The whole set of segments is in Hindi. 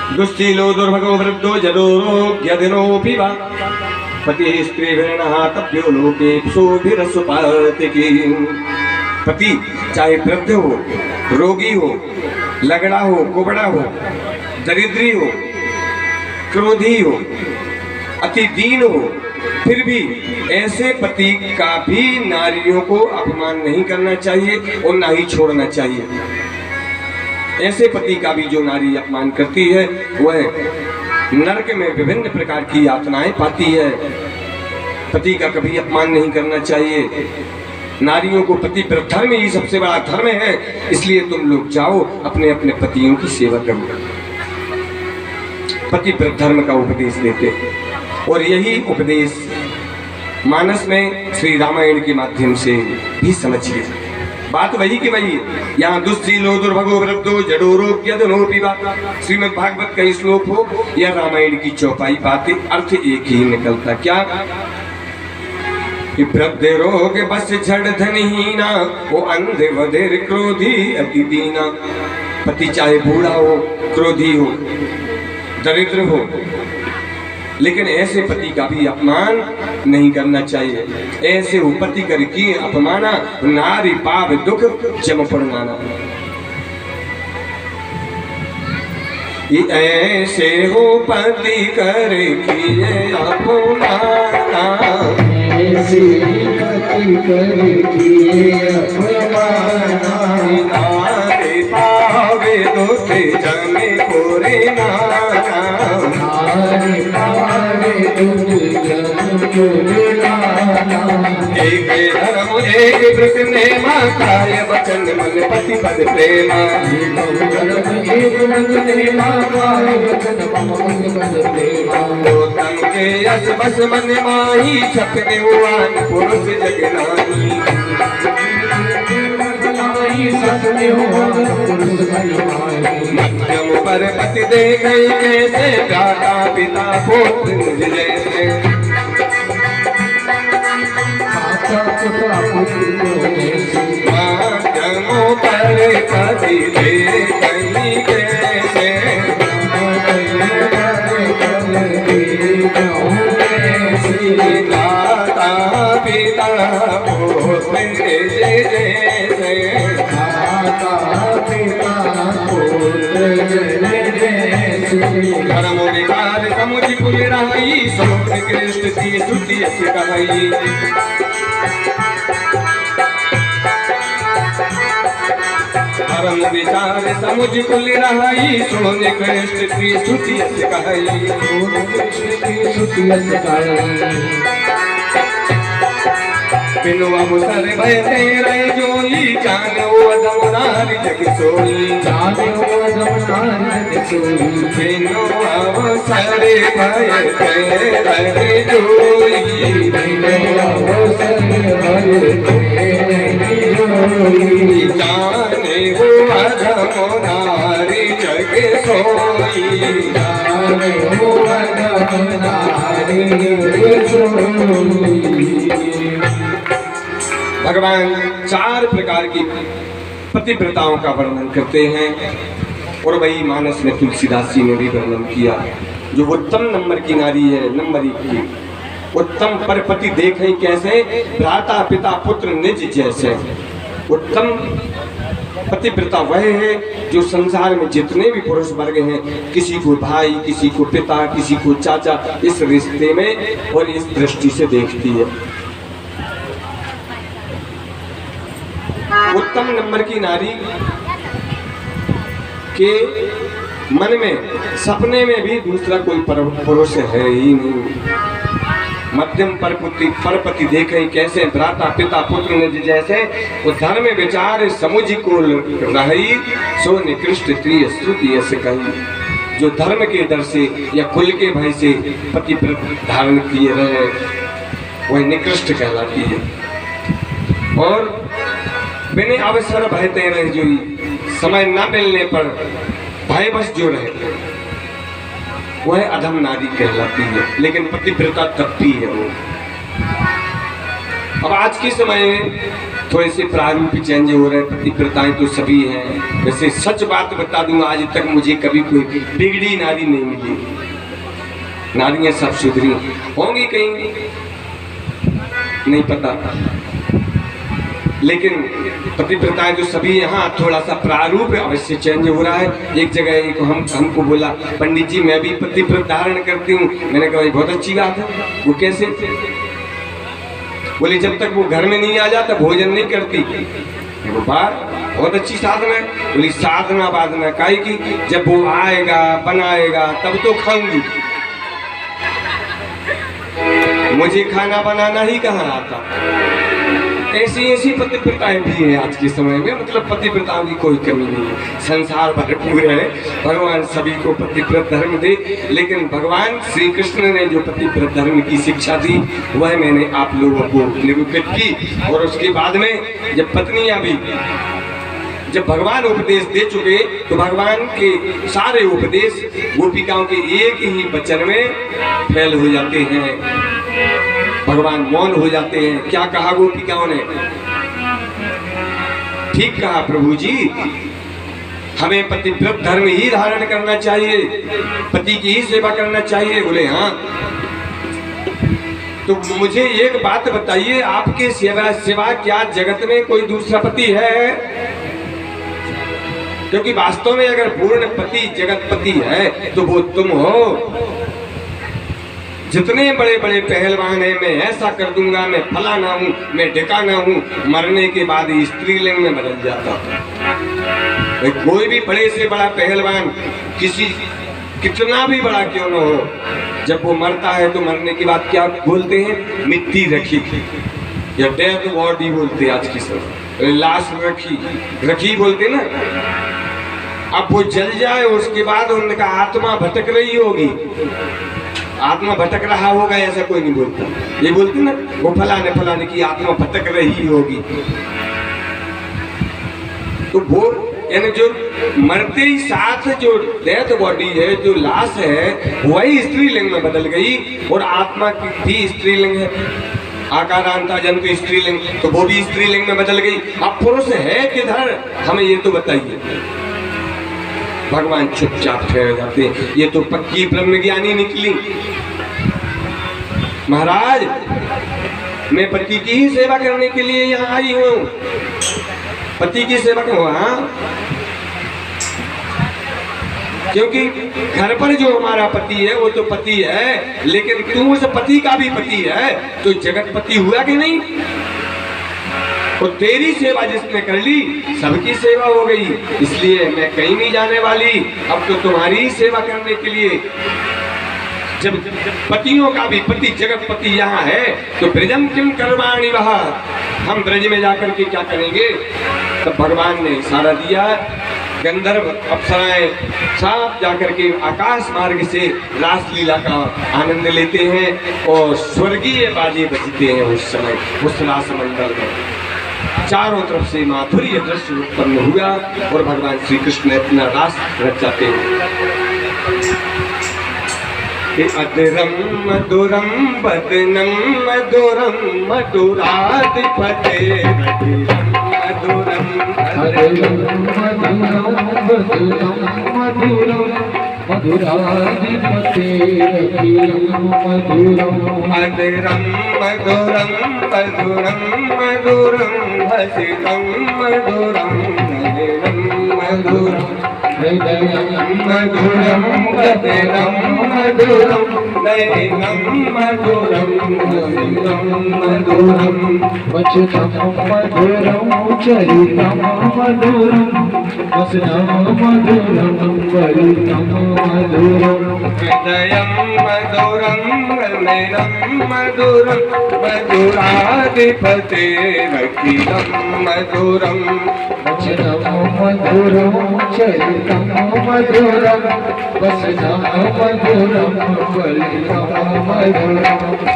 दुश्शीलो दुर्भगो वृद्धो जडोरोग्यदिनोऽपि वा पति स्त्रीभिर्नः तभ्यो लोकेप्सुभिरसुपातिकी। पति चाहे वृद्ध हो, रोगी हो, लगड़ा हो, कुबड़ा हो, दरिद्री हो, क्रोधी हो, अति दीन हो, फिर भी ऐसे पति का भी नारियों को अपमान नहीं करना चाहिए और ना ही छोड़ना चाहिए। ऐसे पति का भी जो नारी अपमान करती है वह नरक में विभिन्न प्रकार की यातनाएं पाती है। पति का कभी अपमान नहीं करना चाहिए। नारियों को पति पर धर्म ही सबसे बड़ा धर्म है, इसलिए तुम लोग जाओ अपने अपने पतियों की सेवा करो। पति पर धर्म का उपदेश देते और यही उपदेश मानस में श्री रामायण के माध्यम से भी समझिए। बात वही की वही, यहाँ दुश्शीलो दुर्भगो वृद्धो जडोरोग्यदिनोऽपि वा श्रीमद् भागवत का श्लोक हो या रामायण की चौपाई बातें, अर्थ एक ही निकलता। क्या? वृद्ध रोग बस झड़ धनहीना, वो अंधे बधिर क्रोधी अति दीना। पति चाहे बूढ़ा हो, क्रोधी हो, दरिद्र हो, लेकिन ऐसे पति का भी अपमान नहीं करना चाहिए। ऐसे हो पति कर किए अपमाना, नारी पाप दुख जम पड़नाना। ऐसे हो पति कर किए अपमाना, ऐसे पति कर किए अपमाना। नारी पावे दुख जमे कोरे नाना, नारी पावे दुख जम कोरे नाना। एक धर्म एक व्रत नेमा, काय वचन मन पति पद प्रेमा। एक मन नेमा, काय वचन मन पद प्रेमा। तन के यश बस मन माही, छपने हुआन पुरुष जग नानी। मध्यम पर पति देखे कैसे, दाता पिता पुत्र निज जैसे। मध्यम पर पति देखे कैसे, दाता पिता पुत्र निज जैसे। धर्म विकार समुझ कुल रही, समुद्र कृष्ण सी श्रुति अस कही। धर्म विचार समुझ कुल रही, सोने कृष्ण सी श्रुति अस कही। बिनु अवसर भय तेरे जोई, जाने वो अदम नारी जग सोई। जाने वो अदम नारी जग सोई। बिनु अवसर भय तेरे जोई, बिनु अवसर भय तेरे जोई। जाने वो अदम नारी जग सोई। जाने वो अदम नारी जग सोई। भगवान चार प्रकार की पतिव्रताओं का वर्णन करते हैं और वही मानस में तुलसीदास जी ने भी वर्णन किया। जो उत्तम नंबर की नारी है, नंबर 1 की उत्तम पर पति देखें कैसे, भ्राता पिता पुत्र निज जैसे। उत्तम पतिव्रता वह है जो संसार में जितने भी पुरुष वर्ग हैं, किसी को भाई, किसी को पिता, किसी को चाचा, इस रिश्ते में और इस दृष्टि से देखती है। उत्तम नंबर की नारी के मन में सपने में भी दूसरा कोई पुरुष है ही नहीं। मध्यम परपति देखे कैसे, भ्राता पिता पुत्र निज जैसे। वो धर्म विचार समुझ को रही, सो निकृष्ट त्रिय श्रुति यस कही। जो धर्म के डर से या कुल के भय से पति धारण किए रहे वह निकृष्ट कहलाती है। और बिना अवसर भय तेरे जोई, समय न मिलने पर भयवश जो रहे वह अधम नारी कहलाती है। लेकिन पतिव्रता तब भी है वो। अब आज के समय में थोड़े से प्रारूप चेंज हो रहे हैं, पतिव्रताएं तो सभी हैं। वैसे सच बात बता दूं, आज तक मुझे कभी कोई बिगड़ी नारी नहीं मिली। नारियां सब सुधरी होंगी, कहीं नहीं पता, लेकिन पतिव्रताएं जो सभी यहाँ थोड़ा सा प्रारूप अवश्य चेंज हो रहा है। एक जगह एक हमको बोला, पंडित जी मैं भी पतिव्रत धारण करती हूँ। मैंने कहा बहुत अच्छी बात है। वो कैसे? बोले जब तक वो घर में नहीं आ जाता भोजन नहीं करती। वो बात बहुत अच्छी साधना है। बोली साधना बाधना काहे की, जब वो आएगा बनाएगा तब तो खाऊंगी। मुझे खाना बनाना ही कहाँ आता। ऐसी ऐसी पतिव्रताएं भी हैं आज के समय में, मतलब पतिव्रताओं की कोई कमी नहीं है, संसार भरपूर है। भगवान सभी को पतिव्रत धर्म दे, लेकिन भगवान श्री कृष्ण ने जो पतिव्रत धर्म की शिक्षा दी वह मैंने आप लोगों को निरूपित की। और उसके बाद में जब पत्नियां भी, जब भगवान उपदेश दे चुके तो भगवान के सारे उपदेश गोपिकाओं के एक ही वचन में फैल हो जाते हैं। भगवान मौन हो जाते हैं। क्या कहा गोपिकाओं ने? ठीक कहा प्रभु जी, हमें पतिव्रत धर्म ही धारण करना चाहिए, पति की ही सेवा करना चाहिए। बोले हाँ। तो मुझे एक बात बताइए, आपके सिवा क्या जगत में कोई दूसरा पति है? क्योंकि वास्तव में अगर पूर्ण पति जगतपति है तो वो तुम हो। जितने बड़े बड़े पहलवान हैं, मैं ऐसा कर दूंगा, मैं फलाना हूँ, मैं ढिकाना हूँ, मरने के बाद स्त्रीलिंग में बदल जाता है। कोई भी बड़े से बड़ा पहलवान, कितना भी बड़ा क्यों न हो, जब वो मरता है तो मरने के बाद क्या बोलते हैं? मिट्टी रखी या डेड बॉडी बोलते हैं आज की समय, लाश रखी बोलते ना। अब वो जल जाए उसके बाद उनका आत्मा भटक रही होगी, आत्मा भटक रहा होगा, ऐसा कोई नहीं बोलता। ये बोलते ना वो फलाने की आत्मा भटक रही होगी। तो वो यानी जो मरते ही साथ जो डेथ बॉडी है, जो लाश है, वही स्त्रीलिंग में बदल गई। और आत्मा की भी स्त्रीलिंग है, आकारांता जंतु स्त्रीलिंग, तो वो भी स्त्रीलिंग में बदल गई। अब पुरुष है किधर, हमें ये तो बताइए। भगवान चुपचाप ठहर जाते हैं। ये तो पक्की ब्रह्मज्ञानी निकली। महाराज मैं पति की ही सेवा करने के लिए यहाँ आई हूँ, पति की सेवा करूँ। हाँ, क्योंकि घर पर जो हमारा पति है वो तो पति है, लेकिन तू उस पति का भी पति है, तो जगतपति हुआ कि नहीं? तो तेरी सेवा जिसने कर ली सबकी सेवा हो गई, इसलिए मैं कहीं नहीं जाने वाली। अब तो तुम्हारी ही सेवा करने के लिए, जब पतियों का भी पति जगतपति यहाँ है तो ब्रजम किम कर्माणि वह, हम ब्रज में जाकर के क्या करेंगे? तब भगवान ने इशारा दिया, गंधर्व अप्सराएं साफ जाकर के आकाश मार्ग से रासलीला का आनंद लेते हैं और स्वर्गीय बाजे बजते हैं। उस समय उस रासमंडल में चारों तरफ से माधुर्य दृश्य उत्पन्न हुआ और भगवान श्री कृष्ण अपना रास रचाते हैं। अदरम मधुरम बदनम मधुरम मधुराधिपते, मधुरम मधुराधिपते अदरम मधुरम मधुरम मधुरम हसितं मधुरम मधुरम मधुरम कदरम मधुरम नयनम मधुरम मधुरम वचनं मधुरं चरितं मधुरं वसनं मधुरं वलितं मधुरं हृदयं मधुरं नयनं मधुरं मधुराधिपतेरखिलं मधुरं वचनं मधुरं चरितं मधुरं वसनं मधुरं वलितं मधुरं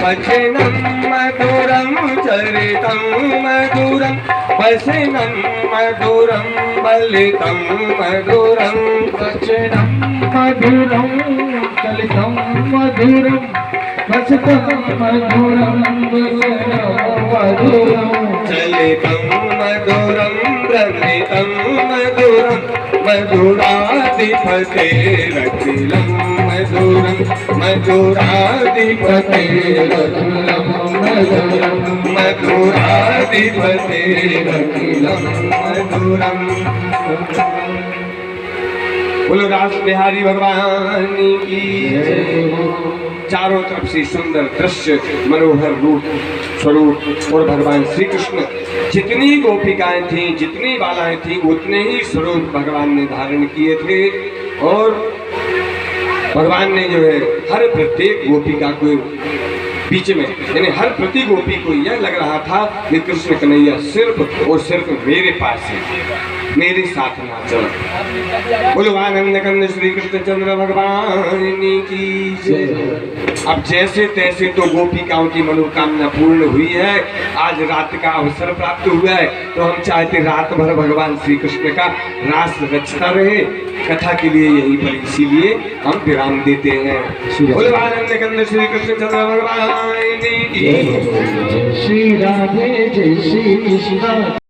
वचनं मधुरं चरितं मधुरं वसनं मधुरं वलितं मधुरं वचनं मधुरं चलितं मधुरं वसतं मधुरं वसनं मधुरं चलितं मधुरं भ्रमितं मधुरं मधुराधिपतेरखिलं मधुरं मधुराधिपतेरखिलं मधुरं मधुराधिपतेरखिलं मधुरं। बोलो रास बिहारी भगवान की जय। चारों तरफ से सुंदर दृश्य, मनोहर रूप स्वरूप और भगवान श्री कृष्ण जितनी गोपिकाएं थीं, जितनी बालाएं थीं, उतने ही स्वरूप भगवान ने धारण किए थे। और भगवान ने जो है हर प्रत्येक गोपिका को बीच में, यानी हर प्रति गोपी को यह लग रहा था कि कृष्ण कन्हैया सिर्फ और सिर्फ मेरे पास है, मेरे साथ नाचो। बोलो आनंद कंद श्री कृष्ण चंद्र भगवान की जय। अब जैसे तैसे तो गोपिकाओं की मनोकामना पूर्ण हुई है। आज रात का अवसर प्राप्त हुआ है, तो हम चाहते रात भर भगवान श्री कृष्ण का रास रचता रहे। कथा के लिए यहीं पर इसीलिए हम विराम देते हैं। बोलो आनंद कंद श्री कृष्ण चंद्र भगवान की जय श्री राधे जय श्री कृष्ण।